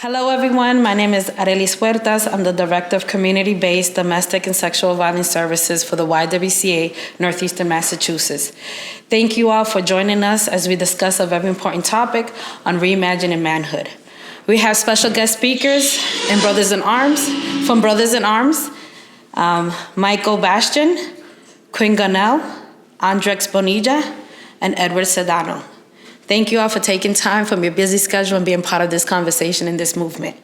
Hello, everyone. My name is Arelis Huertas. I'm the Director of Community-Based Domestic and Sexual Violence Services for the YWCA, Northeastern Massachusetts. Thank you all for joining us as we discuss a very important topic on reimagining manhood. We have special guest speakers and Brothers in Arms, from Brothers in Arms, Michael Bastian, Quinn Gunnell, Andrex Bonilla, and Edward Sedano. Thank you all for taking time from your busy schedule and being part of this conversation and this movement.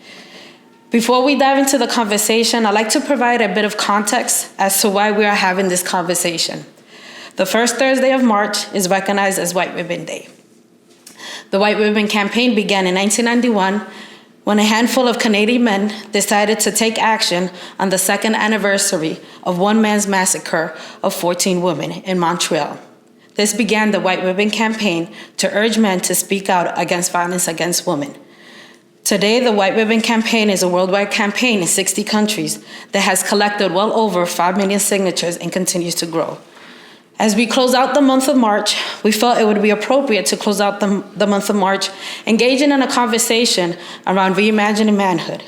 Before we dive into the conversation, I'd like to provide a bit of context as to why we are having this conversation. The first Thursday of March is recognized as White Ribbon Day. The White Ribbon campaign began in 1991 when a handful of Canadian men decided to take action on the second anniversary of one man's massacre of 14 women in Montreal. This began the White Ribbon campaign to urge men to speak out against violence against women. Today, the White Ribbon campaign is a worldwide campaign in 60 countries that has collected well over 5 million signatures and continues to grow. As we close out the month of March, we felt it would be appropriate to close out the month of March engaging in a conversation around reimagining manhood.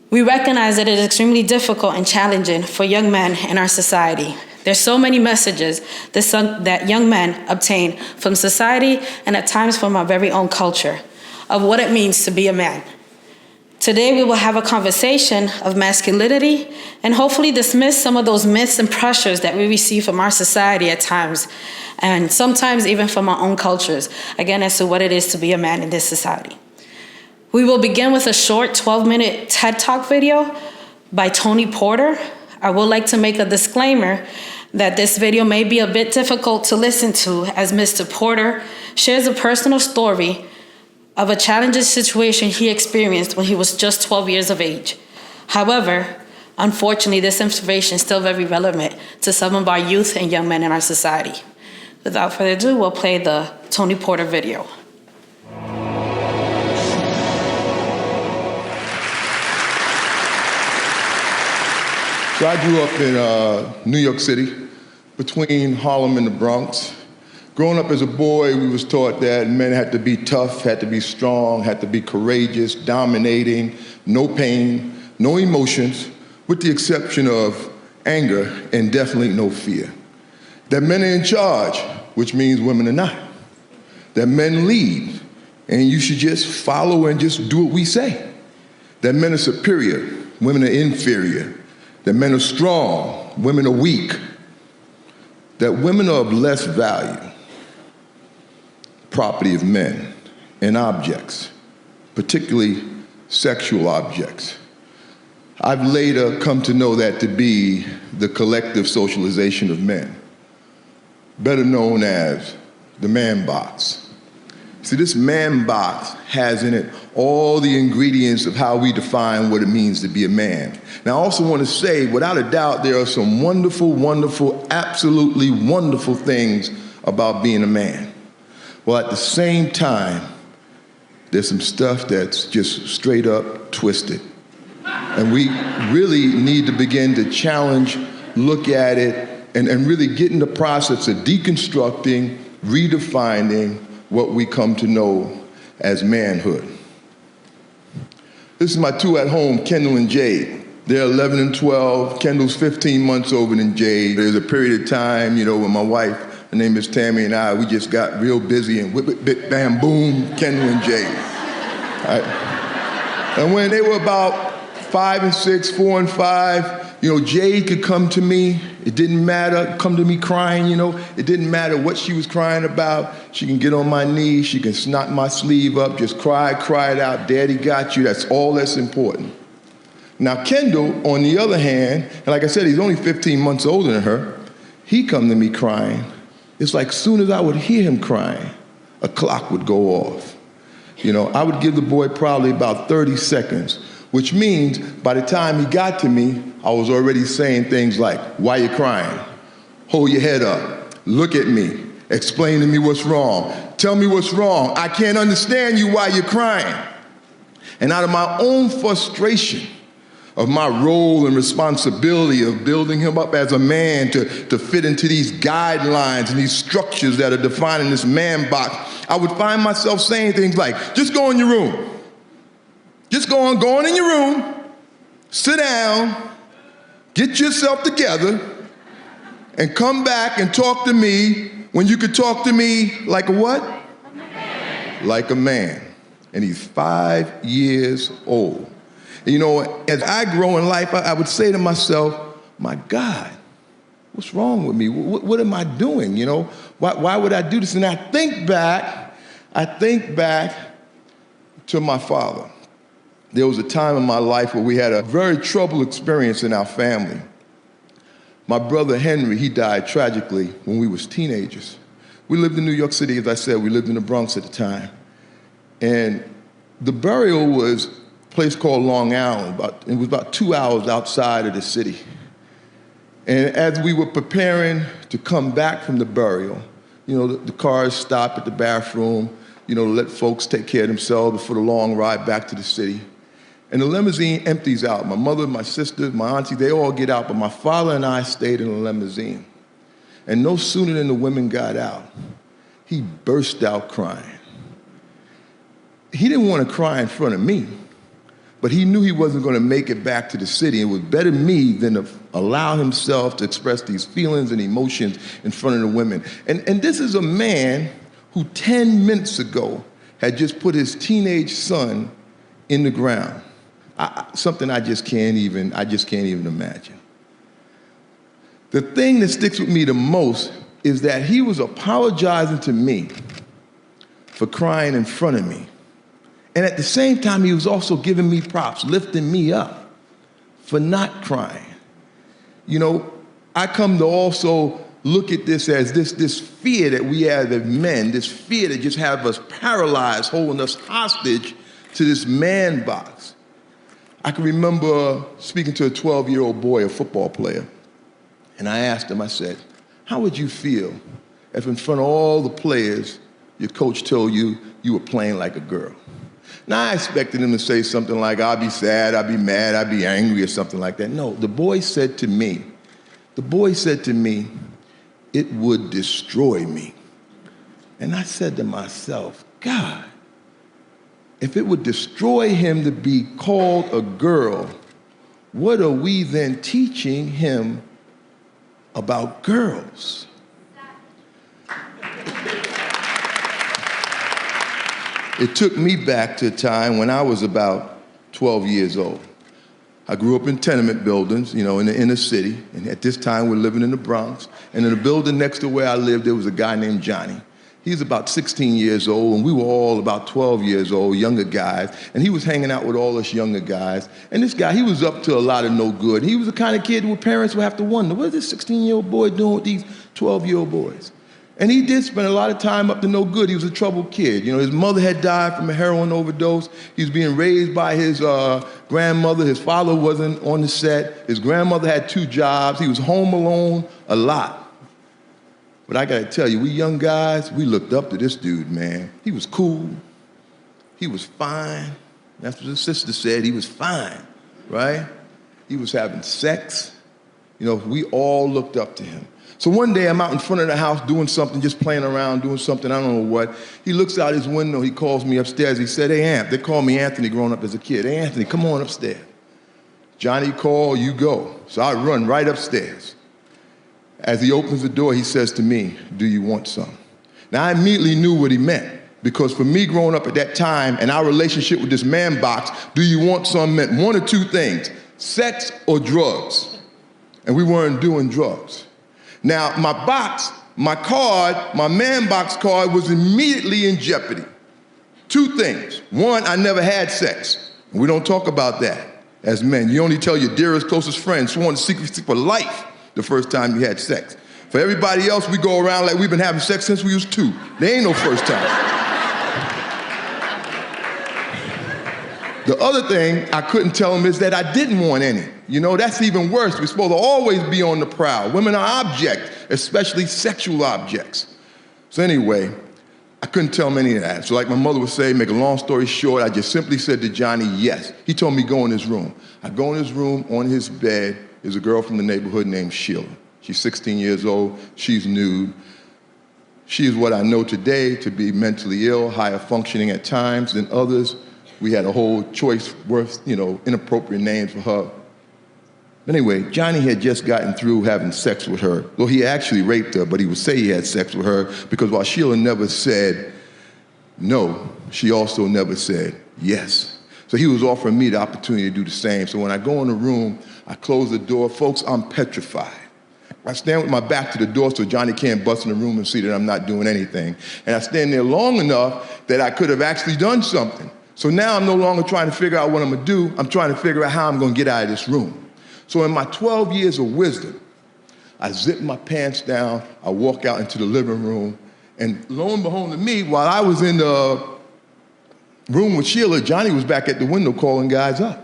We recognize that it is extremely difficult and challenging for young men in our society. There's so many messages that young men obtain from society and at times from our very own culture of what it means to be a man. Today we will have a conversation of masculinity and hopefully dismiss some of those myths and pressures that we receive from our society at times, and sometimes even from our own cultures, again, as to what it is to be a man in this society. We will begin with a short 12-minute TED Talk video by Tony Porter. I would like to make a disclaimer that this video may be a bit difficult to listen to as Mr. Porter shares a personal story of a challenging situation he experienced when he was just 12 years of age. However, unfortunately, this information is still very relevant to some of our youth and young men in our society. Without further ado, we'll play the Tony Porter video. So I grew up in New York City, between Harlem and the Bronx. Growing up as a boy, we was taught that men had to be tough, had to be strong, had to be courageous, dominating, no pain, no emotions, with the exception of anger and definitely no fear. That men are in charge, which means women are not. That men lead, and you should just follow and just do what we say. That men are superior, women are inferior. That men are strong, women are weak. That women are of less value, property of men, and objects, particularly sexual objects. I've later come to know that to be the collective socialization of men, better known as the man box. See, this man box has in it all the ingredients of how we define what it means to be a man. Now, I also want to say, without a doubt, there are some wonderful, wonderful, absolutely wonderful things about being a man. Well, at the same time, there's some stuff that's just straight up twisted. And we really need to begin to challenge, look at it, and really get in the process of deconstructing, redefining what we come to know as manhood. This is my two at home, Kendall and Jade. They're 11 and 12. Kendall's 15 months older than Jade. There's a period of time, when my wife, her name is Tammy, and I, we just got real busy and whip, whip, bit, bam, boom, Kendall and Jade. Right? And when they were about 5 and 6, 4 and 5, Jade could come to me. It didn't matter, come to me crying, It didn't matter what she was crying about. She can get on my knee, she can snot my sleeve up, just cry it out. Daddy got you, that's all that's important. Now Kendall, on the other hand, and like I said, he's only 15 months older than her, he come to me crying. It's like soon as I would hear him crying, a clock would go off. I would give the boy probably about 30 seconds, which means by the time he got to me, I was already saying things like, why you crying? Hold your head up, look at me, explain to me what's wrong, tell me what's wrong, I can't understand you while you're crying. And out of my own frustration of my role and responsibility of building him up as a man to fit into these guidelines and these structures that are defining this man box, I would find myself saying things like, just go in your room. Just go on in your room, sit down, get yourself together, and come back and talk to me when you could talk to me like a what? A man. Like a man. And he's 5 years old. And you know, as I grow in life, I would say to myself, my God, what's wrong with me? What am I doing? You know, why would I do this? And I think back to my father. There was a time in my life where we had a very troubled experience in our family. My brother Henry, he died tragically when we was teenagers. We lived in New York City, as I said. We lived in the Bronx at the time. And the burial was a place called Long Island. It was about 2 hours outside of the city. And as we were preparing to come back from the burial, you know, the cars stopped at the bathroom, you know, to let folks take care of themselves before the long ride back to the city. And the limousine empties out. My mother, my sisters, my auntie, they all get out, but my father and I stayed in the limousine. And no sooner than the women got out, he burst out crying. He didn't want to cry in front of me, but he knew he wasn't going to make it back to the city. It was better me than to allow himself to express these feelings and emotions in front of the women. And this is a man who 10 minutes ago had just put his teenage son in the ground. Something I just can't even imagine. The thing that sticks with me the most is that he was apologizing to me for crying in front of me. And at the same time, he was also giving me props, lifting me up for not crying. You know, I come to also look at this as this fear that we have as men, this fear that just have us paralyzed, holding us hostage to this man box. I can remember speaking to a 12-year-old boy, a football player, and I asked him, I said, how would you feel if in front of all the players, your coach told you you were playing like a girl? Now, I expected him to say something like, I'll be sad, I'll be mad, I'll be angry, or something like that. No, the boy said to me, it would destroy me. And I said to myself, God, if it would destroy him to be called a girl, what are we then teaching him about girls? It took me back to a time when I was about 12 years old. I grew up in tenement buildings, you know, in the inner city. And at this time, we're living in the Bronx. And in the building next to where I lived, there was a guy named Johnny. He was about 16 years old, and we were all about 12 years old, younger guys. And he was hanging out with all us younger guys. And this guy, he was up to a lot of no good. He was the kind of kid where parents would have to wonder, what is this 16-year-old boy doing with these 12-year-old boys? And he did spend a lot of time up to no good. He was a troubled kid. You know, his mother had died from a heroin overdose. He was being raised by his grandmother. His father wasn't on the set. His grandmother had 2 jobs. He was home alone a lot. But I gotta tell you, we young guys, we looked up to this dude, man. He was cool. He was fine. That's what his sister said. He was fine, right? He was having sex. You know, we all looked up to him. So one day I'm out in front of the house doing something, just playing around, doing something, I don't know what. He looks out his window, he calls me upstairs. He said, hey, Amp, they called me Anthony growing up as a kid. Hey, Anthony, come on upstairs. Johnny called, you go. So I run right upstairs. As he opens the door, he says to me, do you want some? Now, I immediately knew what he meant, because for me growing up at that time and our relationship with this man box, do you want some meant one or two things, sex or drugs. And we weren't doing drugs. Now, my box, my card, my man box card was immediately in jeopardy. 2 things. One, I never had sex. We don't talk about that as men. You only tell your dearest, closest friends, sworn to secrecy for life, the first time you had sex. For everybody else, we go around like we've been having sex since we was 2. There ain't no first time. The other thing I couldn't tell him is that I didn't want any. You know, that's even worse. We're supposed to always be on the prowl. Women are objects, especially sexual objects. So anyway, I couldn't tell him any of that. So like my mother would say, make a long story short, I just simply said to Johnny, yes. He told me go in his room. I go in his room, on his bed is a girl from the neighborhood named Sheila. She's 16 years old, she's nude. She is what I know today to be mentally ill, higher functioning at times than others, We had a whole choice worth, inappropriate names for her. Anyway, Johnny had just gotten through having sex with her. Well, he actually raped her, but he would say he had sex with her because while Sheila never said no, she also never said yes. So he was offering me the opportunity to do the same. So when I go in the room, I close the door. Folks, I'm petrified. I stand with my back to the door so Johnny can't bust in the room and see that I'm not doing anything. And I stand there long enough that I could have actually done something. So now I'm no longer trying to figure out what I'm gonna do. I'm trying to figure out how I'm gonna get out of this room. So in my 12 years of wisdom, I zip my pants down, I walk out into the living room, and lo and behold to me, while I was in the room with Sheila, Johnny was back at the window calling guys up.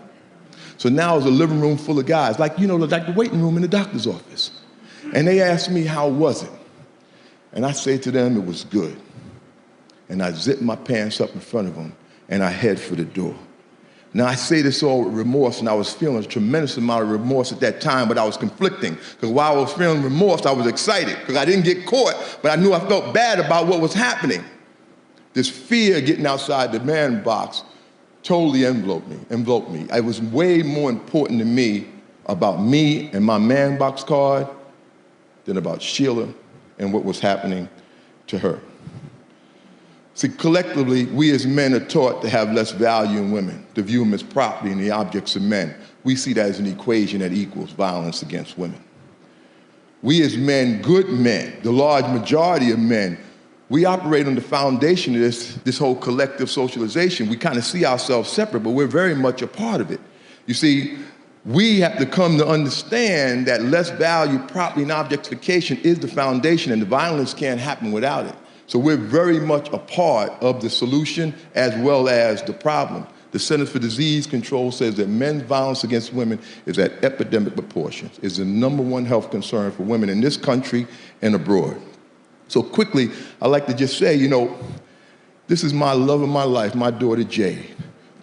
So now it's a living room full of guys, like the waiting room in the doctor's office. And they asked me, how was it? And I say to them, it was good. And I zip my pants up in front of them, and I head for the door. Now, I say this all with remorse, and I was feeling a tremendous amount of remorse at that time, but I was conflicting, because while I was feeling remorse, I was excited, because I didn't get caught, but I knew I felt bad about what was happening. This fear of getting outside the man box totally enveloped me. It was way more important to me about me and my man box card than about Sheila and what was happening to her. See, collectively, we as men are taught to have less value in women, to view them as property and the objects of men. We see that as an equation that equals violence against women. We as men, good men, the large majority of men, we operate on the foundation of this whole collective socialization. We kind of see ourselves separate, but we're very much a part of it. You see, we have to come to understand that less value, property, and objectification is the foundation, and the violence can't happen without it. So we're very much a part of the solution as well as the problem. The Centers for Disease Control says that men's violence against women is at epidemic proportions. It's the #1 health concern for women in this country and abroad. So quickly, I'd like to just say, this is my love of my life, my daughter Jade.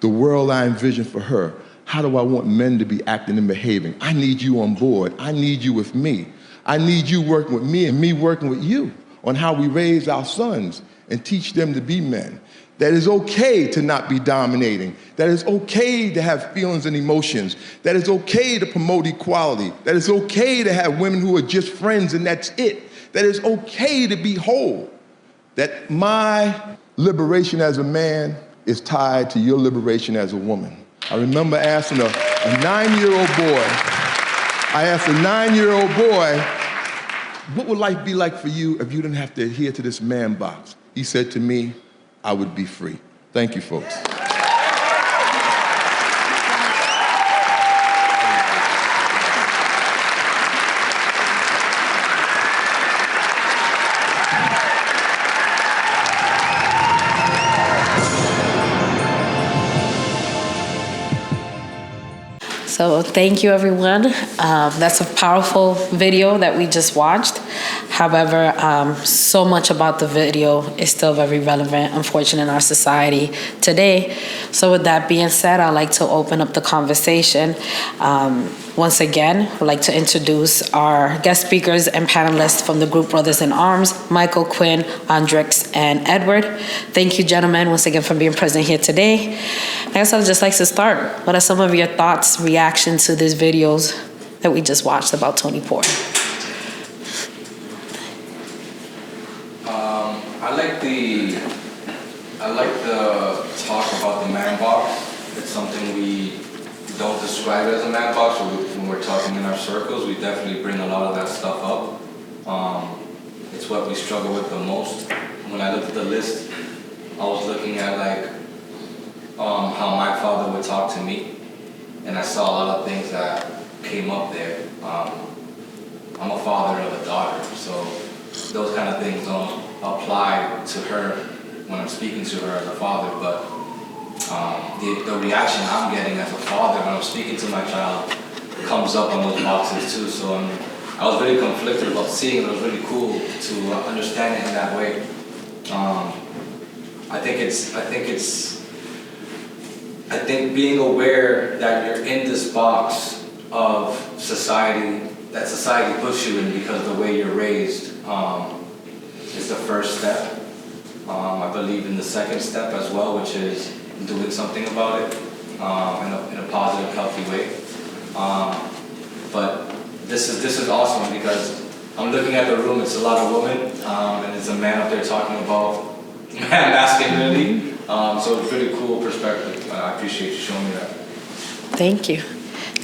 The world I envision for her. How do I want men to be acting and behaving? I need you on board. I need you with me. I need you working with me and me working with you on how we raise our sons and teach them to be men. That it's okay to not be dominating. That it's okay to have feelings and emotions. That it's okay to promote equality. That it's okay to have women who are just friends and that's it. That it's okay to be whole. That my liberation as a man is tied to your liberation as a woman. I remember asking a 9-year-old boy, what would life be like for you if you didn't have to adhere to this man box? He said to me, I would be free. Thank you, folks. So thank you, everyone. That's a powerful video that we just watched. However, so much about the video is still very relevant, unfortunately, in our society today. So with that being said, I'd like to open up the conversation. Once again, I'd like to introduce our guest speakers and panelists from the group Brothers in Arms, Michael, Quinn, Andrix, and Edward. Thank you, gentlemen, once again for being present here today. I guess I'd just like to start. What are some of your thoughts, reactions to these videos that we just watched about Tony Porter? I like the talk about the man box. It's something we don't describe as a man box, but when we're talking in our circles, we definitely bring a lot of that stuff up. It's what we struggle with the most. When I looked at the list, I was looking at how my father would talk to me, and I saw a lot of things that came up there. I'm a father of a daughter, so those kind of things don't apply to her when I'm speaking to her as a father, but the reaction I'm getting as a father when I'm speaking to my child comes up on those boxes too. So I was really conflicted about seeing it. It was really cool to understand it in that way. I think being aware that you're in this box of society, that society puts you in because of the way you're raised, is the first step. I believe in the second step as well, which is doing something about it in a positive, healthy way. But this is awesome because I'm looking at the room. It's a lot of women, and there's a man up there talking about masculinity. So it's really cool perspective. I appreciate you showing me that. Thank you.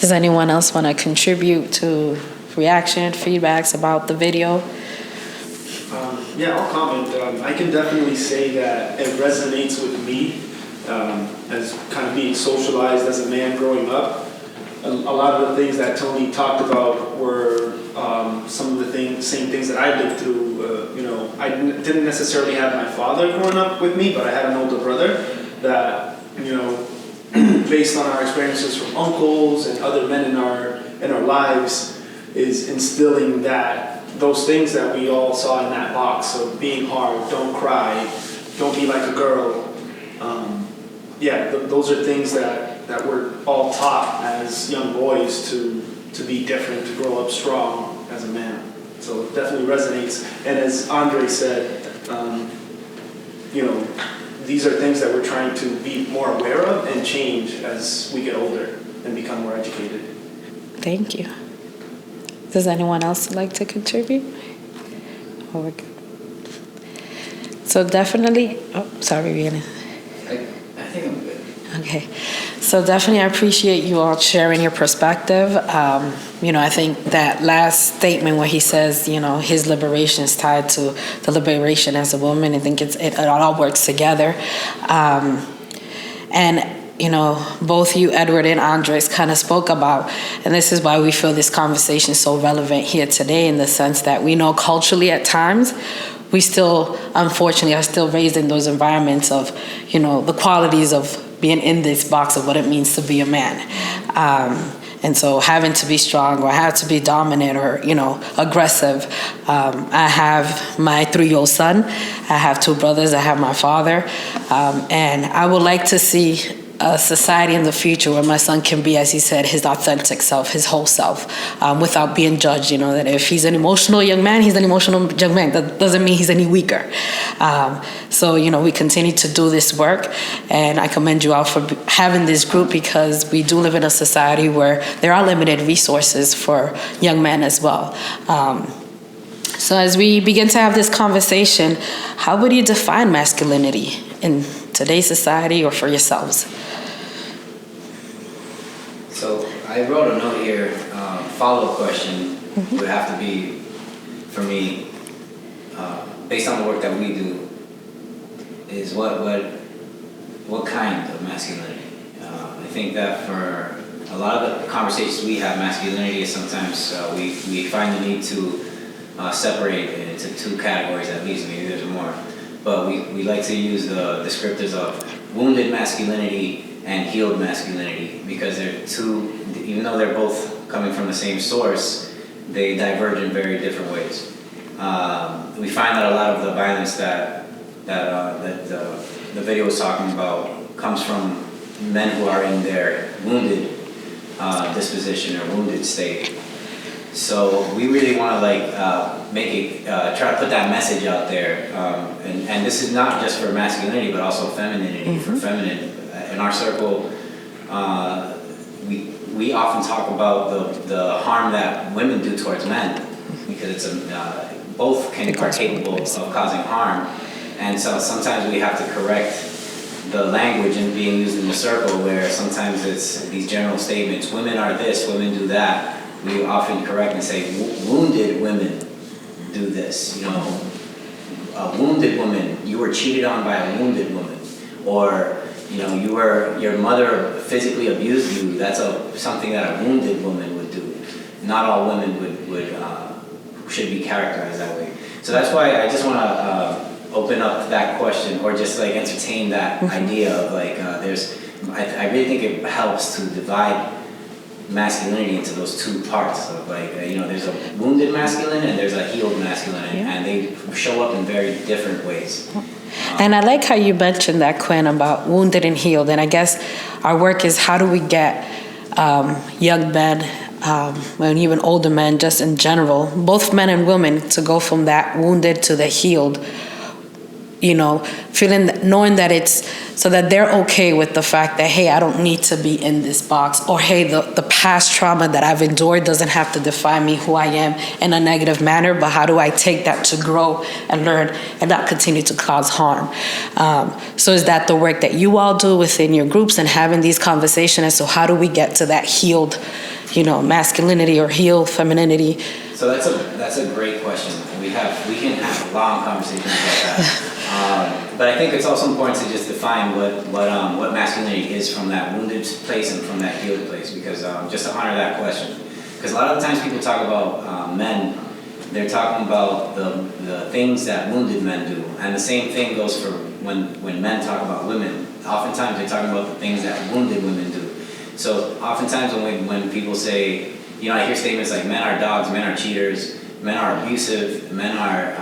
Does anyone else want to contribute to reaction, feedbacks about the video? Yeah, I'll comment. I can definitely say that it resonates with me as kind of being socialized as a man growing up. A lot of the things that Tony talked about were some of the same things that I lived through. I didn't necessarily have my father growing up with me, but I had an older brother that, based on our experiences from uncles and other men in our lives, is instilling those things that we all saw in that box of being hard, don't cry, don't be like a girl. Those are things that we're all taught as young boys to be different, to grow up strong as a man. So it definitely resonates. And as Andre said, these are things that we're trying to be more aware of and change as we get older and become more educated. Thank you. Does anyone else like to contribute? Oh, we're good. So definitely, sorry, Rihanna. I think I'm good. Okay. So definitely I appreciate you all sharing your perspective. I think that last statement where he says, his liberation is tied to the liberation as a woman. I think it all works together. Both you, Edward, and Andres kind of spoke about, and this is why we feel this conversation is so relevant here today, in the sense that we know culturally at times we still, unfortunately, are still raised in those environments of, the qualities of being in this box of what it means to be a man. And so having to be strong or have to be dominant or, aggressive. I have my 3-year-old son. I have 2 brothers. I have my father. And I would like to see a society in the future where my son can be, as he said, his authentic self, his whole self, without being judged. That if he's an emotional young man, he's an emotional young man. That doesn't mean he's any weaker. So we continue to do this work, and I commend you all for having this group, because we do live in a society where there are limited resources for young men as well. So as we begin to have this conversation, how would you define masculinity in today's society or for yourselves? So I wrote a note here. Follow-up question would have to be, for me, based on the work that we do, is what kind of masculinity? I think that for a lot of the conversations we have, masculinity is sometimes we find the need to separate it into 2 categories at least. Maybe there's more. But we like to use the descriptors of wounded masculinity and healed masculinity, because they're 2, even though they're both coming from the same source, they diverge in very different ways. We find that a lot of the violence that the video was talking about comes from men who are in their wounded disposition or wounded state. So we really want to try to put that message out there, and this is not just for masculinity, but also femininity. For feminine, in our circle, we often talk about the harm that women do towards men, because it's both are capable of causing harm, and so sometimes we have to correct the language and being used in the circle, where sometimes it's these general statements: women are this, women do that. We often correct and say, wounded women do this. A wounded woman, you were cheated on by a wounded woman. Or, your mother physically abused you. That's something that a wounded woman would do. Not all women should be characterized that way. So that's why I just want to open up that question, or just entertain that idea of I really think it helps to divide masculinity into those 2 parts of there's a wounded masculine and there's a healed masculine, and they show up in very different ways. And I like how you mentioned that, Quinn, about wounded and healed. And I guess our work is, how do we get young men and even older men, just in general, both men and women, to go from that wounded to the healed knowing that it's so that they're okay with the fact that, hey, I don't need to be in this box, or hey, the past trauma that I've endured doesn't have to define me, who I am, in a negative manner, but how do I take that to grow and learn and not continue to cause harm? So is that the work that you all do within your groups and having these conversations? And so how do we get to that healed, masculinity or healed femininity? So that's a great question. We can have long conversations about that. But I think it's also important to just define what masculinity is from that wounded place and from that healed place, because just to honor that question. Because a lot of the times people talk about men, they're talking about the things that wounded men do, and the same thing goes for when men talk about women. Oftentimes they're talking about the things that wounded women do. So oftentimes when people say, I hear statements like men are dogs, men are cheaters, men are abusive, men are,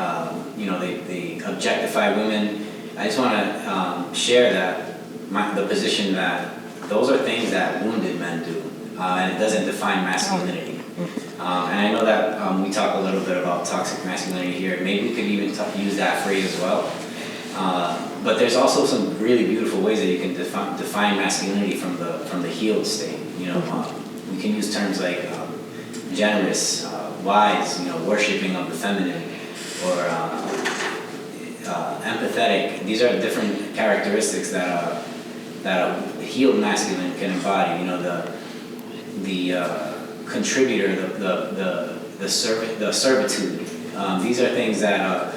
they objectify women. I just want to share that, the position that those are things that wounded men do, and it doesn't define masculinity. And I know that we talk a little bit about toxic masculinity here. Maybe we could even use that phrase as well. But there's also some really beautiful ways that you can define masculinity from the healed state. We can use terms like generous, wise, worshiping of the feminine, or empathetic. These are different characteristics that a healed masculine can embody. The contributor, the servitude. These are things that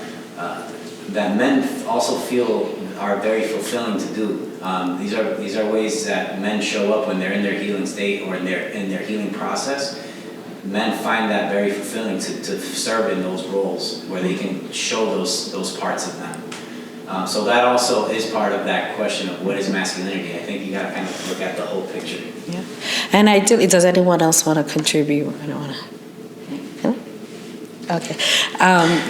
men also feel are very fulfilling to do. These are ways that men show up when they're in their healing state or in their healing process. Men find that very fulfilling to serve in those roles where they can show those parts of them. So that also is part of that question of what is masculinity. I think you got to kind of look at the whole picture. Yeah, and ideally, does anyone else want to contribute? I don't want to. Okay,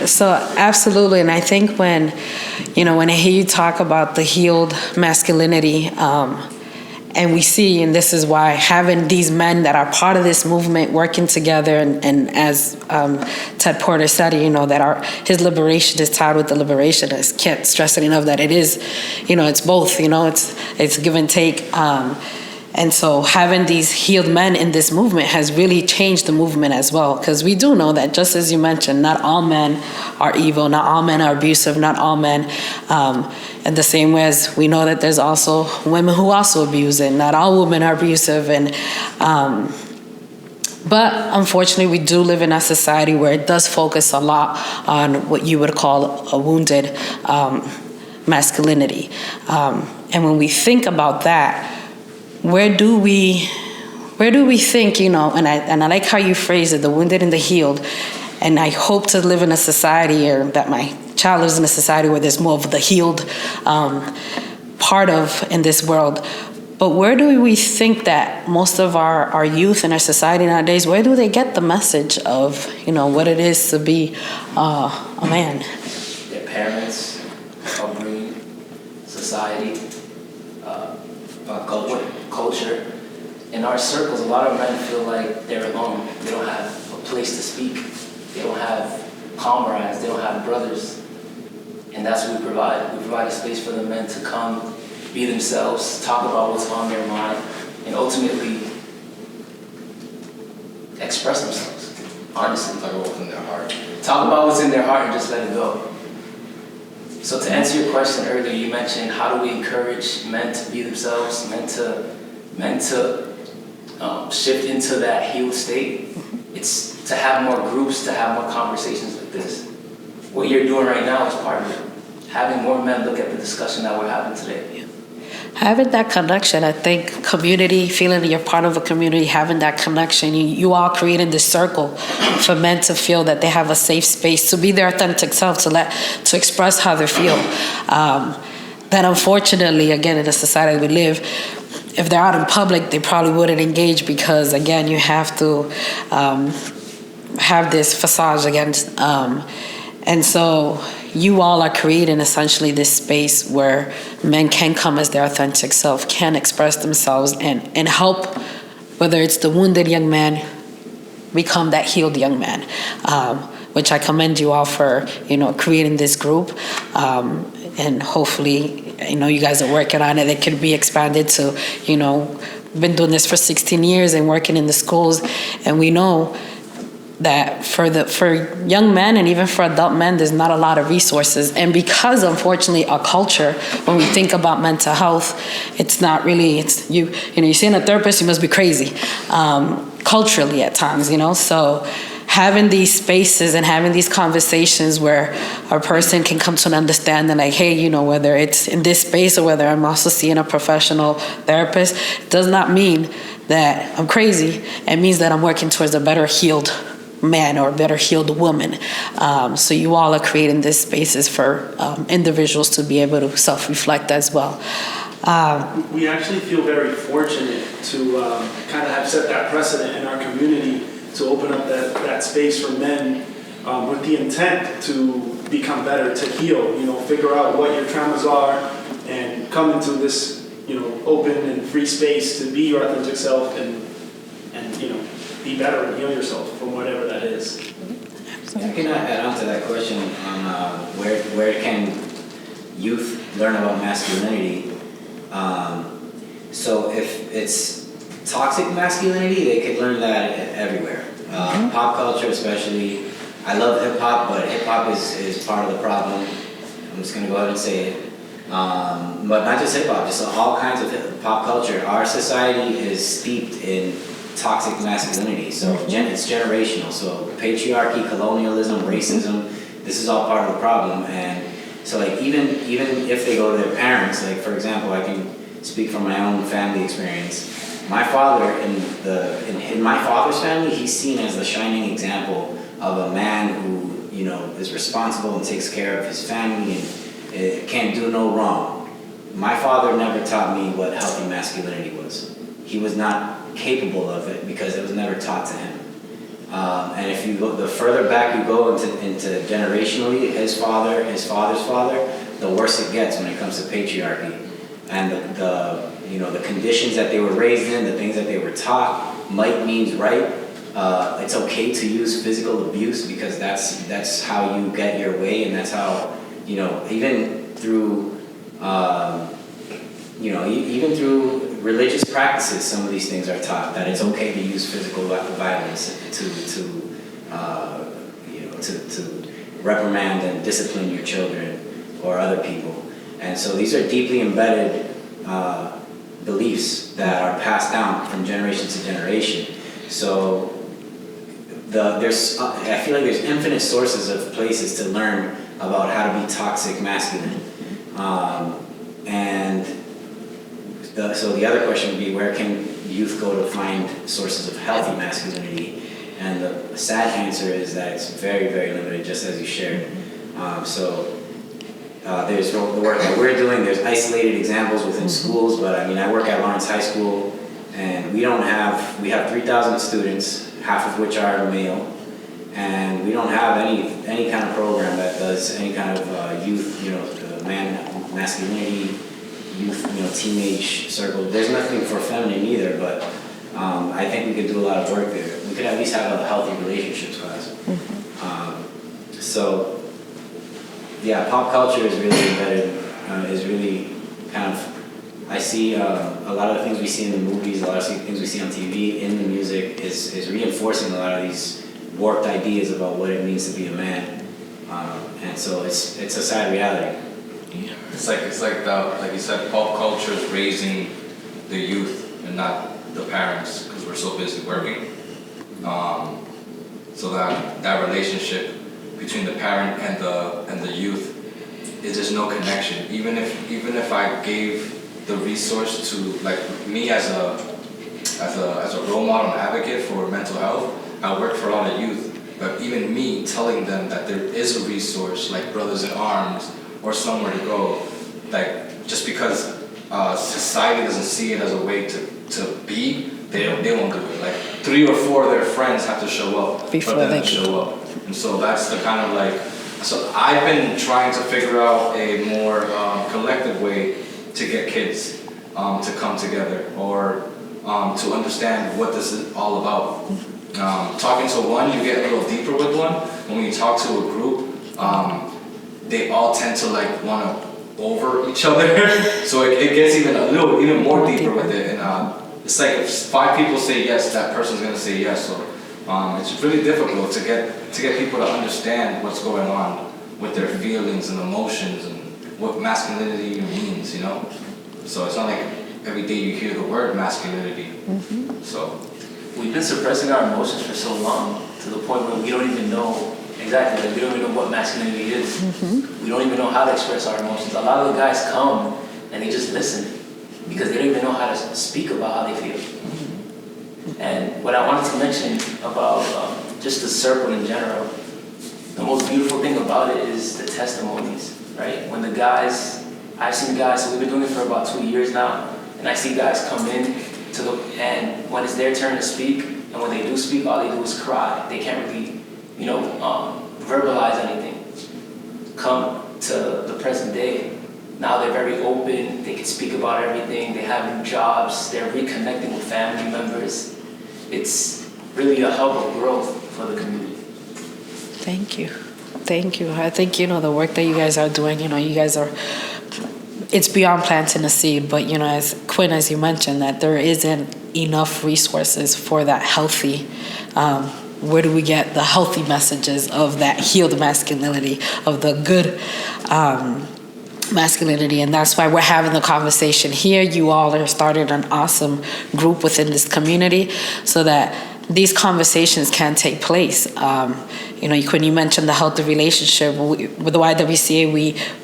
so absolutely, and I think when I hear you talk about the healed masculinity, and we see, and this is why having these men that are part of this movement working together, and as Ted Porter said, that his liberation is tied with the liberationists. Can't stress it enough that it is, it's both. It's give and take. And so having these healed men in this movement has really changed the movement as well, because we do know that, just as you mentioned, not all men are evil, not all men are abusive, not all men, and the same way as we know that there's also women who also abuse, and not all women are abusive. But unfortunately, we do live in a society where it does focus a lot on what you would call a wounded masculinity. And when we think about that, where do we think, and I like how you phrase it, the wounded and the healed, and I hope to live in a society, or that my child lives in a society where there's more of the healed part of in this world. But where do we think that most of our youth in our society nowadays, where do they get the message of, what it is to be a man? Their parents, upbringing, society, culture. In our circles, a lot of men feel like they're alone. They don't have a place to speak. They don't have comrades. They don't have brothers. And that's what we provide. We provide a space for the men to come, be themselves, talk about what's on their mind, and ultimately express themselves, honestly. Talk about what's in their heart. Talk about what's in their heart and just let it go. So to answer your question earlier, you mentioned how do we encourage men to be themselves, men to shift into that healed state. It's to have more groups, to have more conversations like this. What you're doing right now is part of it. Having more men look at the discussion that we're having today. Having that connection, I think community, feeling that you're part of a community, having that connection, you all creating this circle for men to feel that they have a safe space to be their authentic self, to express how they feel. That unfortunately, again, in the society we live, if they're out in public, they probably wouldn't engage because, again, you have to have this facade against. And so you all are creating essentially this space where men can come as their authentic self, can express themselves and help, whether it's the wounded young man, become that healed young man, which I commend you all for, creating this group. and hopefully, you guys are working on it. It could be expanded to, been doing this for 16 years and working in the schools, and we know that for young men and even for adult men, there's not a lot of resources. And because, unfortunately, our culture, when we think about mental health, it's not really, you're seeing a therapist, you must be crazy, culturally at times, so having these spaces and having these conversations where a person can come to an understanding, like, hey, whether it's in this space or whether I'm also seeing a professional therapist, does not mean that I'm crazy. It means that I'm working towards a better healed man or a better healed woman. So you all are creating these spaces for individuals to be able to self-reflect as well. We actually feel very fortunate to kind of have set that precedent in our community to open up that space for men with the intent to become better, to heal, figure out what your traumas are and come into this, open and free space to be your authentic self and be better and heal yourself from whatever that is. I can add on to that question on where can youth learn about masculinity. So if it's toxic masculinity, they could learn that everywhere. Pop culture especially. I love hip hop, but hip hop is part of the problem. I'm just gonna go ahead and say it. But not just hip hop, just all kinds of pop culture. Our society is steeped in toxic masculinity, so it's generational. So patriarchy, colonialism, racism, this is all part of the problem. And so like even if they go to their parents, like for example, I can speak from my own family experience. My father, in my father's family, he's seen as the shining example of a man who, is responsible and takes care of his family and can't do no wrong. My father never taught me what healthy masculinity was. He was not capable of it because it was never taught to him. And if you look, the further back you go into generationally, his father's father, the worse it gets when it comes to patriarchy. And the conditions that they were raised in, the things that they were taught, might means right. It's okay to use physical abuse because that's how you get your way, and that's how, even through even through religious practices, some of these things are taught that it's okay to use physical violence to reprimand and discipline your children or other people. And so these are deeply embedded beliefs that are passed down from generation to generation. So I feel like there's infinite sources of places to learn about how to be toxic masculine. So the other question would be, where can youth go to find sources of healthy masculinity? And the sad answer is that it's very, very limited, just as you shared. There's the work that we're doing, there's isolated examples within schools, but I work at Lawrence High School, and we have 3,000 students, half of which are male, and we don't have any kind of program that does any kind of youth, masculinity, youth, teenage circle. There's nothing for feminine either, but I think we could do a lot of work there. We could at least have a healthy relationships class. Yeah, pop culture is really embedded, is really kind of, I see a lot of the things we see in the movies, a lot of things we see on TV, in the music, is reinforcing a lot of these warped ideas about what it means to be a man. And so it's a sad reality. It's like you said, pop culture is raising the youth and not the parents because we're so busy working. So that relationship between the parent and the youth, there's no connection. Even if I gave the resource to, like, me as a role model and advocate for mental health, I work for a lot of youth. But even me telling them that there is a resource like Brothers in Arms or somewhere to go, like, just because society doesn't see it as a way to be, they won't do it. Like 3 or 4 of their friends have to show up Before for them they to show up. And so that's the kind of like, so I've been trying to figure out a more collective way to get kids to come together or to understand what this is all about. Talking to one, you get a little deeper with one. When you talk to a group, they all tend to like want to over each other. So it gets even more deeper with it. And it's like if 5 people say yes, that person's gonna say yes. So it's really difficult to get people to understand what's going on with their feelings and emotions and what masculinity means, you know? So it's not like every day you hear the word masculinity. So We've been suppressing our emotions for so long to the point where we don't even know exactly, like we don't even know what masculinity is. We don't even know how to express our emotions. A lot of the guys come and they just listen because they don't even know how to speak about how they feel. And what I wanted to mention about just the circle in general, the most beautiful thing about it is the testimonies, right? When the guys, I've seen guys, so we've been doing it for about 2 years now, and I see guys come in and when it's their turn to speak, and when they do speak, all they do is cry. They can't really, verbalize anything. Come to the present day, now they're very open, they can speak about everything, they have new jobs, they're reconnecting with family members. It's really a hub of growth for the community. Thank you. I think, the work that you guys are doing, you guys are, it's beyond planting a seed, but, as Quinn, as you mentioned, that there isn't enough resources for that healthy, where do we get the healthy messages of that healed masculinity, of the good masculinity? And that's why we're having the conversation here. You all are starting an awesome group within this community so that these conversations can take place. When you mentioned the healthy relationship with the YWCA,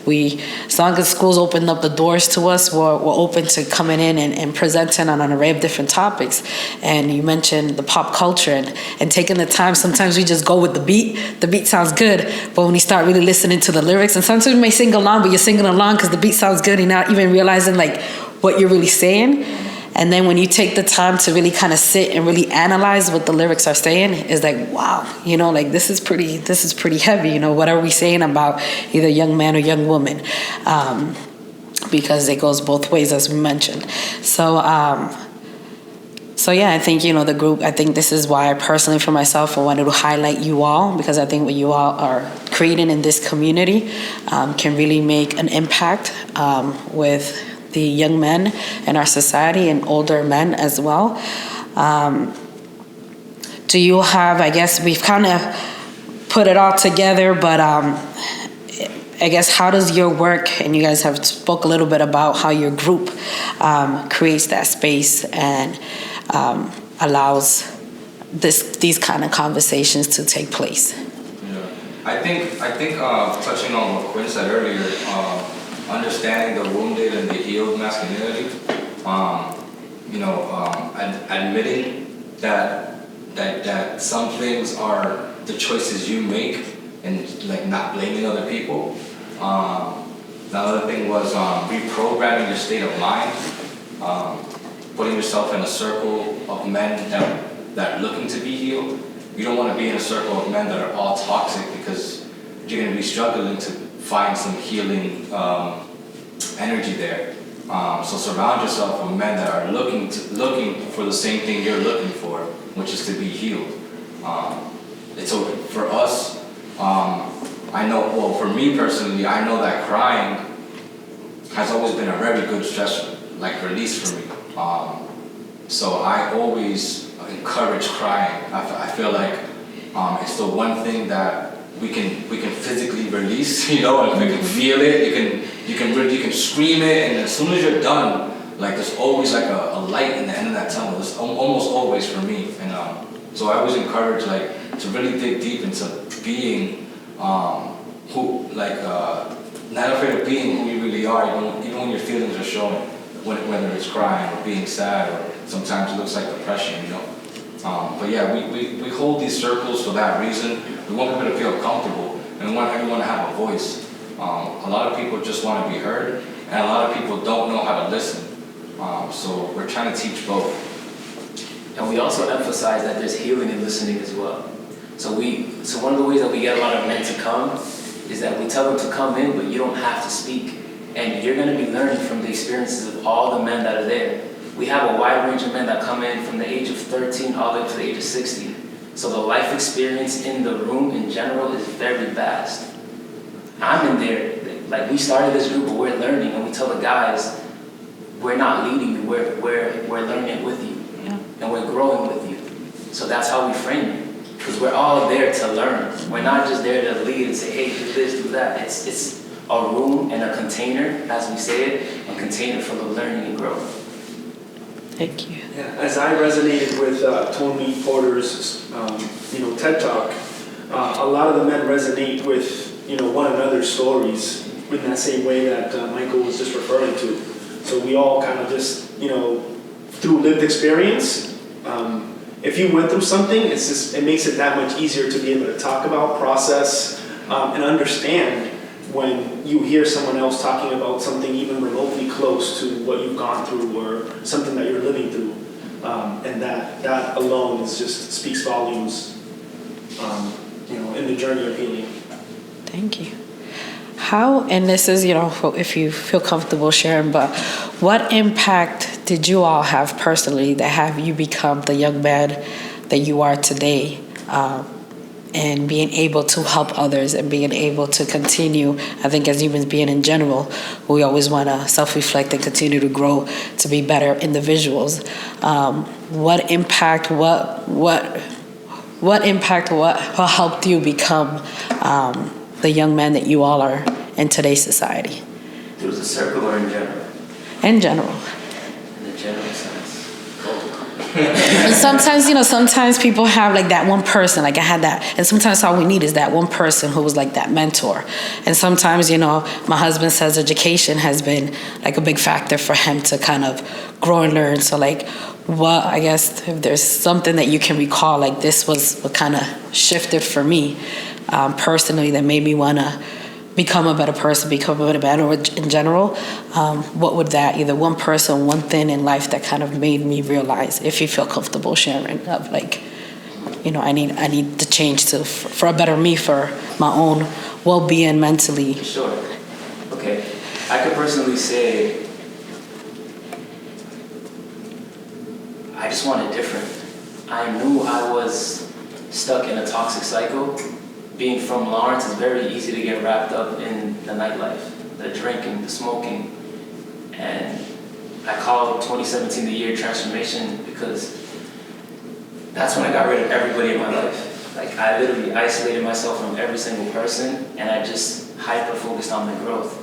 we as long as schools opened up the doors to us, we're open to coming in and presenting on an array of different topics. And you mentioned the pop culture and taking the time. Sometimes we just go with the beat. The beat sounds good, but when you start really listening to the lyrics, and sometimes you may sing along, but you're singing along because the beat sounds good, and you're not even realizing what you're really saying. And then when you take the time to really kind of sit and really analyze what the lyrics are saying, it's like, wow, this is pretty heavy. What are we saying about either young man or young woman? Because it goes both ways, as we mentioned. So yeah, I think, the group, I think this is why I personally, for myself, I wanted to highlight you all, because I think what you all are creating in this community can really make an impact with the young men in our society and older men as well. Do you have, I guess we've kind of put it all together, but I guess how does your work, and you guys have spoke a little bit about how your group creates that space and allows these kind of conversations to take place? Yeah, I think touching on what Quinn said earlier, understanding the wounded and the healed masculinity, admitting that some things are the choices you make and not blaming other people. The other thing was reprogramming your state of mind, putting yourself in a circle of men that are looking to be healed. You don't want to be in a circle of men that are all toxic, because you're going to be struggling to find some healing energy there. So surround yourself with men that are looking for the same thing you're looking for, which is to be healed. For us, I know, well, for me personally, I know that crying has always been a very good stress release for me. So I always encourage crying. I feel like it's the one thing that we can physically release, and we can feel it. You can scream it, and as soon as you're done, there's always a light in the end of that tunnel. It's almost always for me, and so I always encourage to really dig deep into being not afraid of being who you really are, even when your feelings are showing, whether it's crying or being sad, or sometimes it looks like depression, But yeah, we hold these circles for that reason. We want people to feel comfortable, and we want everyone to have a voice. A lot of people just want to be heard, and a lot of people don't know how to listen. So we're trying to teach both. And we also emphasize that there's healing in listening as well. So one of the ways that we get a lot of men to come is that we tell them to come in, but you don't have to speak. And you're going to be learning from the experiences of all the men that are there. We have a wide range of men that come in from the age of 13 all the way up to the age of 60. So the life experience in the room in general is very vast. I'm in there like we started this group, but we're learning, and we tell the guys, we're not leading you, we're learning with you, Yeah. and we're growing with you. So that's how we frame it, because we're all there to learn. We're not just there to lead and say, hey, do this, do that. It's a room and a container, as we say it, a container full of learning and growth. Thank you. Yeah, as I resonated with Tony Porter's, TED Talk, a lot of the men resonate with, one another's stories in that same way that Michael was just referring to. So we all kind of just, through lived experience, if you went through something, it makes it that much easier to be able to talk about, process, and understand when you hear someone else talking about something even remotely close to what you've gone through or something that you're living through. And that alone speaks volumes, in the journey of healing. Thank you. How, and this is, if you feel comfortable sharing, but what impact did you all have personally that have you become the young man that you are today? And being able to help others and being able to continue, I think as humans being in general, we always want to self-reflect and continue to grow to be better individuals. What helped you become the young man that you all are in today's society? It was a circle or in general? In general. In the general sense. And sometimes people have like that one person, like I had that, and sometimes all we need is that one person who was like that mentor. And sometimes, my husband says education has been like a big factor for him to kind of grow and learn. So like, I guess if there's something that you can recall, like this was what kind of shifted for me personally that made me want to become a better person, become a better man, or in general, what would that, either one person, one thing in life that kind of made me realize, if you feel comfortable sharing, of like, I need to change for a better me, for my own well-being mentally. Sure. Okay. I could personally say, I just wanted different. I knew I was stuck in a toxic cycle. Being from Lawrence, it's very easy to get wrapped up in the nightlife, the drinking, the smoking. And I call 2017 the year of transformation because that's when I got rid of everybody in my life. Like I literally isolated myself from every single person and I just hyper-focused on my growth.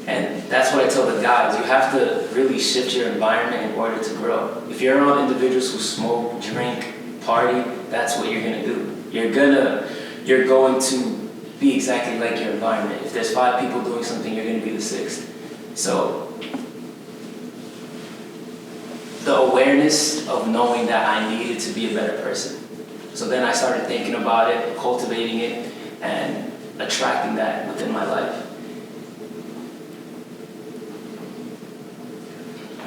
And that's what I tell the guys, you have to really shift your environment in order to grow. If you're around individuals who smoke, drink, party, that's what you're gonna do. You're going to be exactly like your environment. If there's 5 people doing something, you're going to be the 6th. So the awareness of knowing that I needed to be a better person. So then I started thinking about it, cultivating it, and attracting that within my life.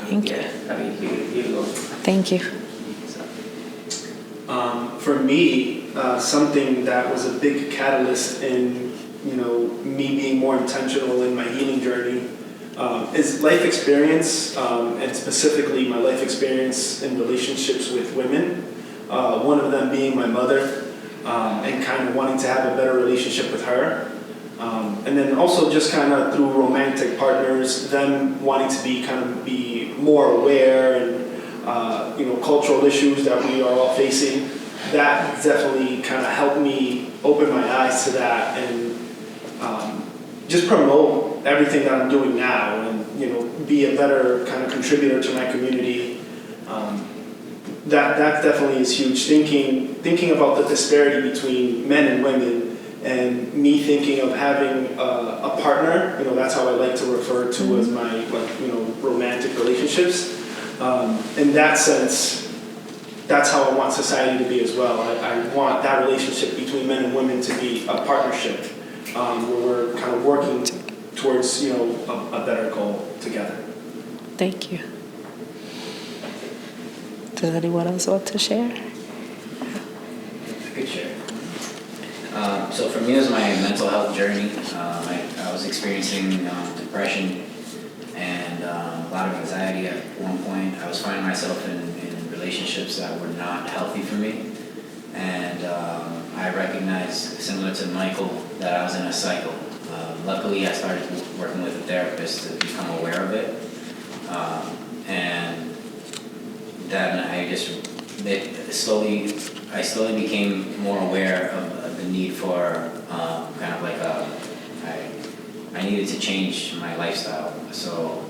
Thank you. Here you go. Thank you. For me, something that was a big catalyst in, me being more intentional in my healing journey is life experience, and specifically my life experience in relationships with women. One of them being my mother, and kind of wanting to have a better relationship with her. And then also just kind of through romantic partners, them wanting to be more aware and, cultural issues that we are all facing. That definitely kind of helped me open my eyes to that and just promote everything that I'm doing now and, be a better kind of contributor to my community. That definitely is huge. Thinking about the disparity between men and women and me thinking of having a partner, that's how I like to refer to as my, romantic relationships. In that sense, that's how I want society to be as well. I want that relationship between men and women to be a partnership where we're kind of working towards, a better goal together. Thank you. Does anyone else want to share? I could share. So for me, it was my mental health journey. I was experiencing depression and a lot of anxiety at one point. I was finding myself in relationships that were not healthy for me. And I recognized, similar to Michael, that I was in a cycle. Luckily, I started working with a therapist to become aware of it. And then I slowly became more aware of the need for kind of like I needed to change my lifestyle. So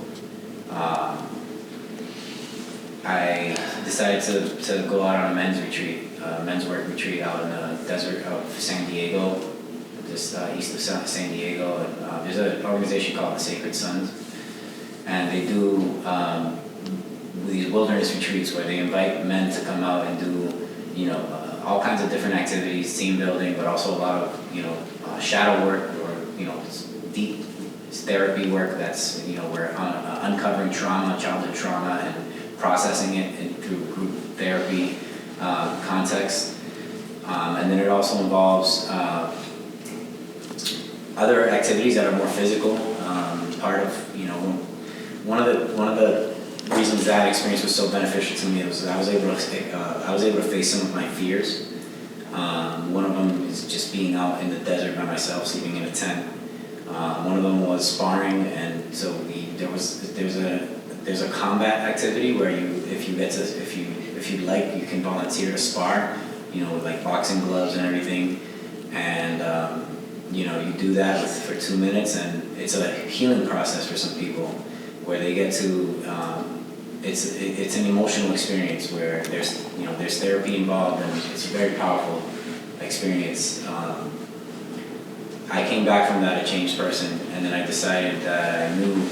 I decided to go out on a men's work retreat out in the desert of San Diego, just east of San Diego. And, there's an organization called the Sacred Sons, and they do these wilderness retreats where they invite men to come out and do, all kinds of different activities, team building, but also a lot of, shadow work or, deep therapy work that's, we're uncovering trauma, childhood trauma, and processing it through group therapy context. And then it also involves other activities that are more physical. Part of, one of the reasons that experience was so beneficial to me was I was able to face some of my fears. One of them is just being out in the desert by myself, sleeping in a tent. One of them was sparring, and so there's a combat activity where if you'd like, you can volunteer to spar, with like boxing gloves and everything, and you do that for 2 minutes, and it's a healing process for some people where they get to. It's an emotional experience where there's therapy involved, and it's a very powerful experience. I came back from that a changed person, and then I decided that I knew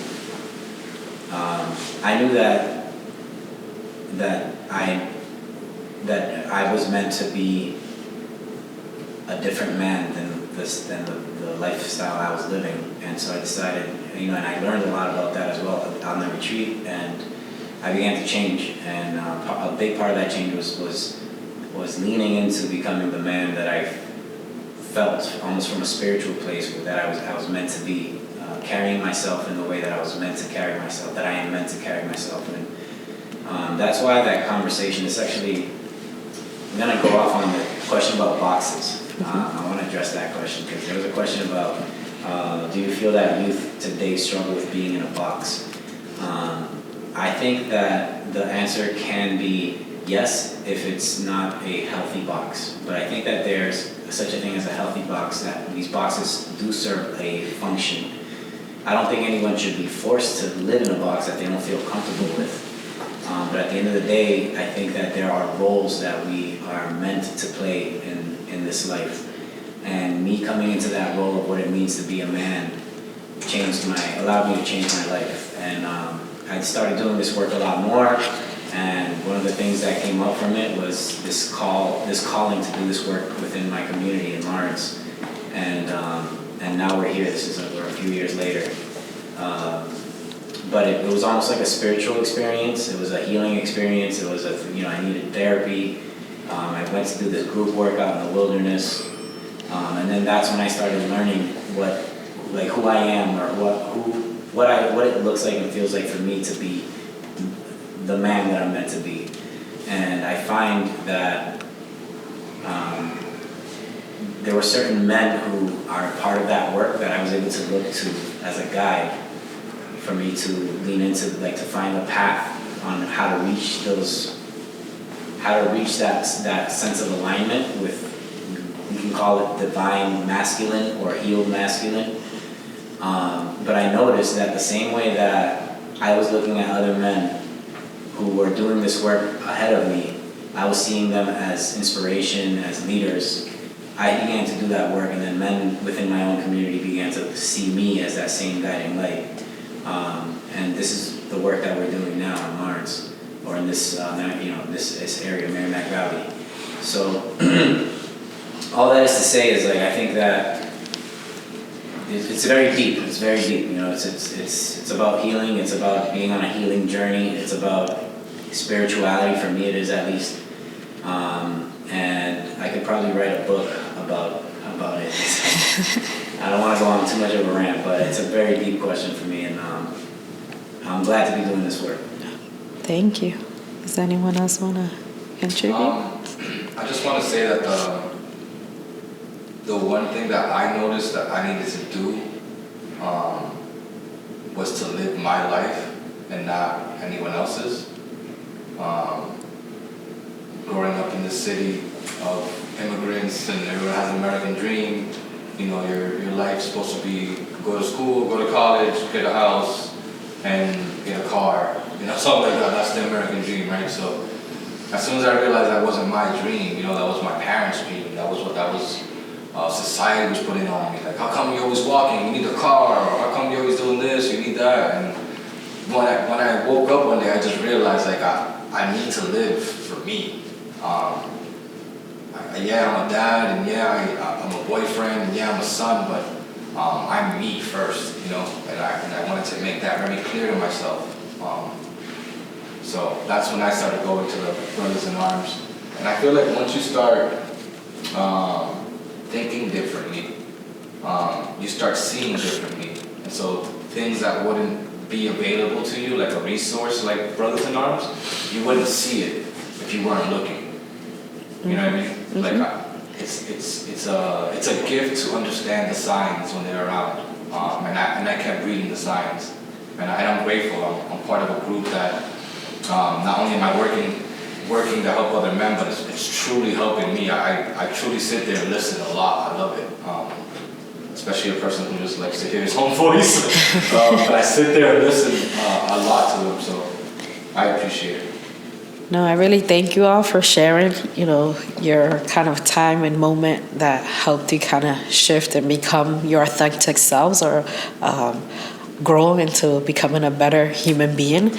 that I was meant to be a different man than the lifestyle I was living, and so I decided, and I learned a lot about that as well on the retreat, and I began to change, and a big part of that change was leaning into becoming the man that I felt, almost from a spiritual place, that I was meant to be, carrying myself in the way that I was meant to carry myself, that I am meant to carry myself in. That's why that conversation is actually, I'm gonna go off on the question about boxes. I want to address that question because there was a question about, do you feel that youth today struggle with being in a box? I think that the answer can be yes, if it's not a healthy box. But I think that there's such a thing as a healthy box, that these boxes do serve a function. I don't think anyone should be forced to live in a box that they don't feel comfortable with. But at the end of the day, I think that there are roles that we are meant to play in this life. And me coming into that role of what it means to be a man allowed me to change my life. And I started doing this work a lot more. And one of the things that came up from it was this calling to do this work within my community in Lawrence. And now we're here. We're a few years later. But it was almost like a spiritual experience. It was a healing experience. It was I needed therapy. I went to do this group work out in the wilderness. And then that's when I started learning who I am, or what it looks like and feels like for me to be the man that I'm meant to be. And I find that there were certain men who are part of that work that I was able to look to as a guide for me to lean into, to find a path on how to reach that sense of alignment with, we can call it divine masculine or healed masculine. But I noticed that the same way that I was looking at other men who were doing this work ahead of me, I was seeing them as inspiration, as leaders. I began to do that work, and then men within my own community began to see me as that same guiding light. And this is the work that we're doing now in Lawrence, or in this area, Merrimack Valley. So all that is to say is, I think that it's very deep. It's very deep. It's about healing. It's about being on a healing journey. It's about spirituality. For me, it is, at least. And I could probably write a book about it. I don't want to go on too much of a rant, but it's a very deep question for me, and I'm glad to be doing this work. Thank you. Does anyone else want to contribute? I just want to say that the one thing that I noticed that I needed to do was to live my life and not anyone else's. Growing up in the city of immigrants and everyone has an American dream, you know, your life's supposed to be go to school, go to college, get a house, and get a car, you know, something like that. That's the American dream, right? So as soon as I realized that wasn't my dream, you know, that was my parents' dream, that was society was putting on me. Like, how come you're always walking? You need a car. Or how come you're always doing this? You need that. And when I woke up one day, I just realized, like, I need to live for me. Yeah, I'm a dad, and yeah, I'm a boyfriend, and yeah, I'm a son, but I'm me first, you know, and I wanted to make that very clear to myself. So that's when I started going to the Brothers in Arms. And I feel like once you start thinking differently, you start seeing differently. And so things that wouldn't be available to you, like a resource like Brothers in Arms, you wouldn't see it if you weren't looking. You know what I mean? Mm-hmm. Like it's a gift to understand the signs when they're around. And I kept reading the signs. And I'm grateful. I'm part of a group that not only am I working to help other men, but it's truly helping me. I truly sit there and listen a lot. I love it. Especially a person who just likes to hear his own voice. But I sit there and listen a lot to him, so I appreciate it. No, I really thank you all for sharing, you know, your kind of time and moment that helped you kind of shift and become your authentic selves, or grow into becoming a better human being.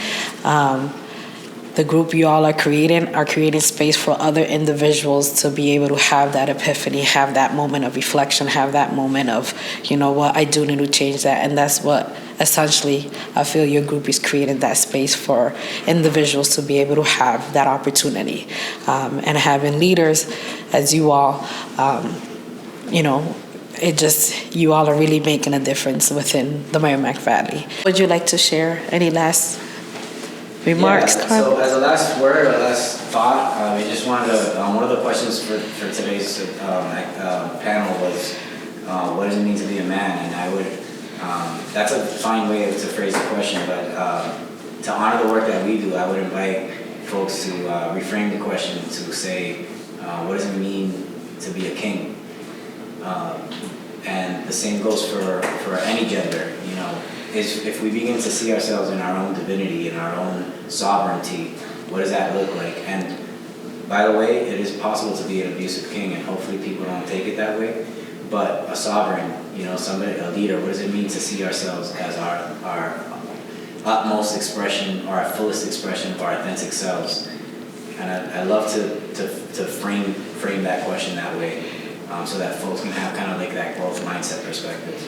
The group you all are creating space for other individuals to be able to have that epiphany, have that moment of reflection, have that moment of, you know what, I do need to change that. And that's what essentially I feel your group is creating, that space for individuals to be able to have that opportunity. And having leaders as you all, you know, you all are really making a difference within the Merrimack Valley. Would you like to share any last remarks? Yeah, so as a last word, a last thought, we just wanted to, one of the questions for today's panel was, what does it mean to be a man? And I would, that's a fine way to phrase the question, but to honor the work that we do, I would invite folks to reframe the question to say, what does it mean to be a king? And the same goes for any gender, you know. If we begin to see ourselves in our own divinity, in our own sovereignty, what does that look like? And by the way, it is possible to be an abusive king, and hopefully people don't take it that way. But a sovereign, you know, somebody, a leader, what does it mean to see ourselves as our utmost expression, or our fullest expression of our authentic selves? And I love to frame that question that way, so that folks can have kind of like that growth mindset perspective.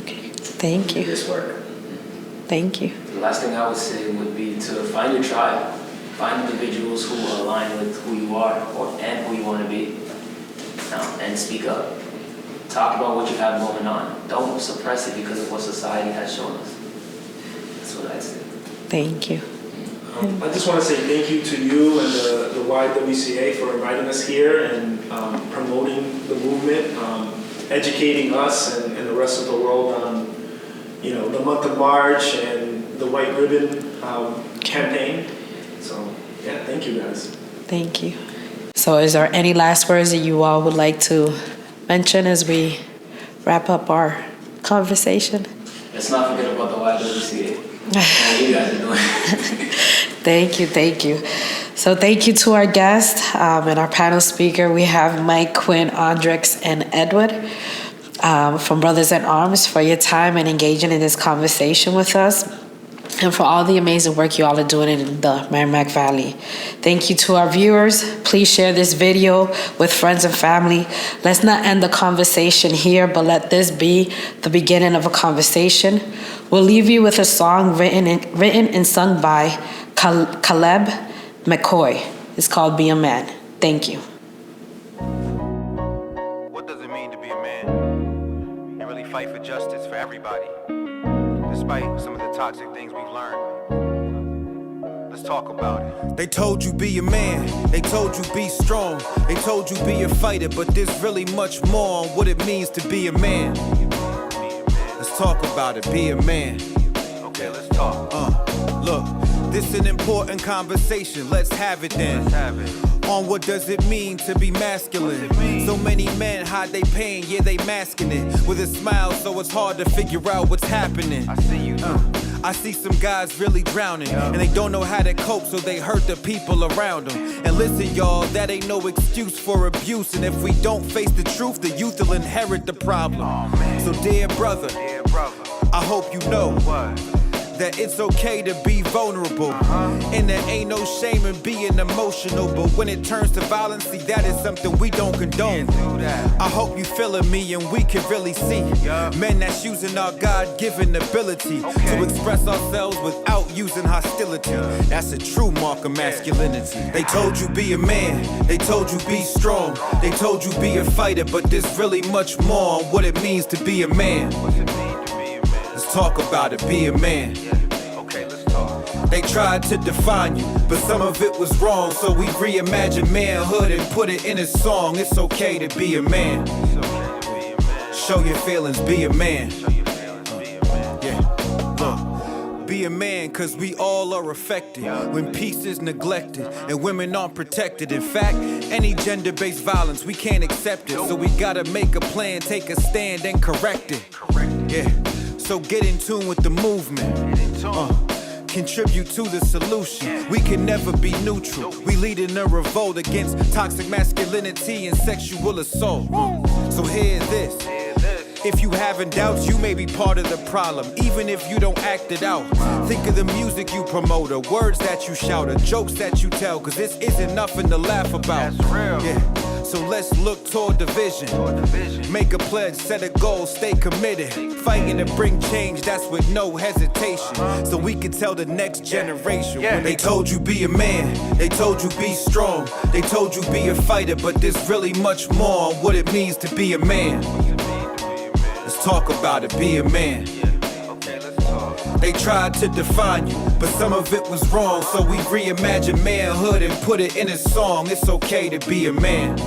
Okay, thank you. This work. Thank you. The last thing I would say would be to find your tribe, find individuals who align with who you are and who you want to be, and speak up. Talk about what you have going on. Don't suppress it because of what society has shown us. That's what I'd say. Thank you. I just want to say thank you to you and the YWCA for inviting us here and promoting the movement, educating us and the rest of the world on, you know, the month of March and the White Ribbon campaign. So, yeah, thank you guys. Thank you. So is there any last words that you all would like to mention as we wrap up our conversation? Let's not forget about the YWCA. What you guys are doing. Thank you. So thank you to our guest and our panel speaker. We have Mike, Quinn, Andrix, and Edward from Brothers in Arms for your time and engaging in this conversation with us, and for all the amazing work you all are doing in the Merrimack Valley. Thank you to our viewers. Please share this video with friends and family. Let's not end the conversation here, but let this be the beginning of a conversation. We'll leave you with a song written and sung by Caleb McCoy. It's called Be a Man. Thank you. What does it mean to be a man? You really fight for justice for everybody, despite some of the toxic things we've learned. Let's talk about it. They told you be a man, they told you be strong, they told you be a fighter, but there's really much more on what it means to be a man. Let's Let's talk about it, be a man. Okay, let's talk. Look, this an important conversation, let's have it then. Let's have it. On what does it mean to be masculine? So many men hide their pain, yeah, they masking it with a smile, so it's hard to figure out what's happening. I see you. I see some guys really drowning, and they don't know how to cope, so they hurt the people around them. And listen, y'all, that ain't no excuse for abuse, and if we don't face the truth, the youth will inherit the problem. So dear brother, I hope you know that it's okay to be vulnerable, and there ain't no shame in being emotional. But when it turns to violence, see, that is something we don't condone. I hope you feeling me and we can really see men that's using our God-given ability to express ourselves without using hostility. That's a true mark of masculinity. They told you be a man, they told you be strong, they told you be a fighter, but there's really much more on what it means to be a man. Let's talk about it, be a man. Okay, let's talk. They tried to define you, but some of it was wrong, so we reimagined manhood and put it in a song. It's okay to be a man. Show your feelings, be a man. Look, be a man, cause we all are affected when peace is neglected and women aren't protected. In fact, any gender-based violence, we can't accept it. So we gotta make a plan, take a stand and correct it. Yeah. So get in tune with the movement. Contribute to the solution. We can never be neutral. We lead in a revolt against toxic masculinity and sexual assault. So hear this. If you having doubts, you may be part of the problem, even if you don't act it out. Think of the music you promote, or words that you shout, or jokes that you tell, cause this isn't nothing to laugh about. That's real. Yeah. So let's look toward the vision. Make a pledge, set a goal, stay committed. Fighting to bring change, that's with no hesitation. So we can tell the next generation. When they told you be a man, they told you be strong, they told you be a fighter, but there's really much more on what it means to be a man. Let's talk about it, be a man. They tried to define you, but some of it was wrong, so we reimagined manhood and put it in a song. It's okay to be a man.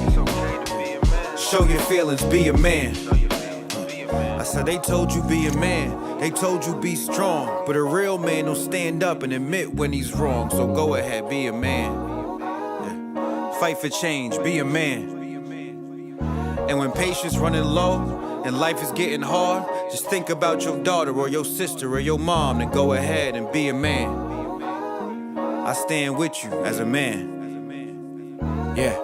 Show your feelings, be a man. I said they told you be a man, they told you be strong, but a real man will stand up and admit when he's wrong. So go ahead, be a man. Yeah. Fight for change, be a man. And when patience running low and life is getting hard, just think about your daughter or your sister or your mom and go ahead and be a man. I stand with you as a man. Yeah.